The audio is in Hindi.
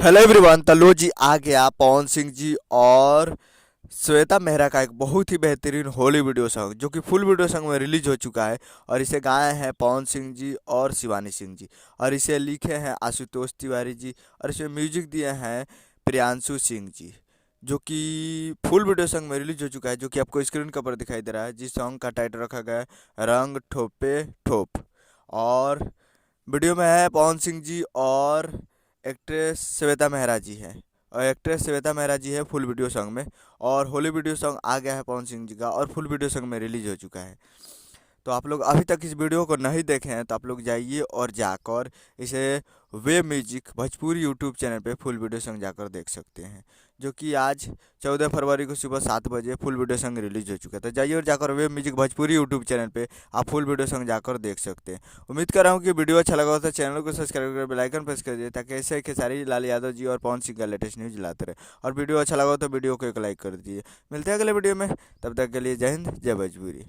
Hello everyone. तो लो जी आ गया पवन सिंह जी और श्वेता मेहरा का एक बहुत ही बेहतरीन होली वीडियो सॉन्ग जो कि फुल वीडियो सॉन्ग में रिलीज हो चुका है। और इसे गाए हैं पवन सिंह जी और शिवानी सिंह जी, और इसे लिखे हैं आशुतोष तिवारी जी, और इसमें म्यूजिक दिए हैं प्रियांशु सिंह जी। जो कि फुल वीडियो सॉन्ग में रिलीज हो चुका है, जो कि आपको स्क्रीन के ऊपर दिखाई दे रहा है, जिस सॉन्ग का टाइटल रखा गया है रंग ठोपे ठोप। और वीडियो में है पवन सिंह जी और एक्ट्रेस श्वेता मेहरा जी है, और एक्ट्रेस श्वेता मेहरा जी है फुल वीडियो सॉन्ग में। और होली वीडियो सॉन्ग आ गया है पवन सिंह जी का, और फुल वीडियो सॉन्ग में रिलीज हो चुका है। तो आप लोग अभी तक इस वीडियो को नहीं देखे हैं तो आप लोग जाइए और जाकर इसे वे म्यूजिक भोजपुरी यूट्यूब चैनल पे फुल वीडियो सॉन्ग जाकर देख सकते हैं। जो कि आज 14 फरवरी को सुबह 7 बजे फुल वीडियो सॉन्ग रिलीज हो चुका है। तो जाइए और जाकर वे म्यूजिक भोजपुरी यूट्यूब चैनल पे आप फुल वीडियो सॉन्ग जाकर देख सकते हैं। उम्मीद कर रहा हूँ कि वीडियो अच्छा लगा हो तो चैनल को सब्सक्राइब कर बेल आइकन प्रेस कर दीजिए, ताकि ऐसे खेसारी लाल यादव जी और पवन सिंह का लेटेस्ट न्यूज लाते रहे। और वीडियो अच्छा लगा हो तो वीडियो को एक लाइक कर दीजिए। मिलते हैं अगले वीडियो में, तब तक के लिए जय हिंद जय भोजपुरी।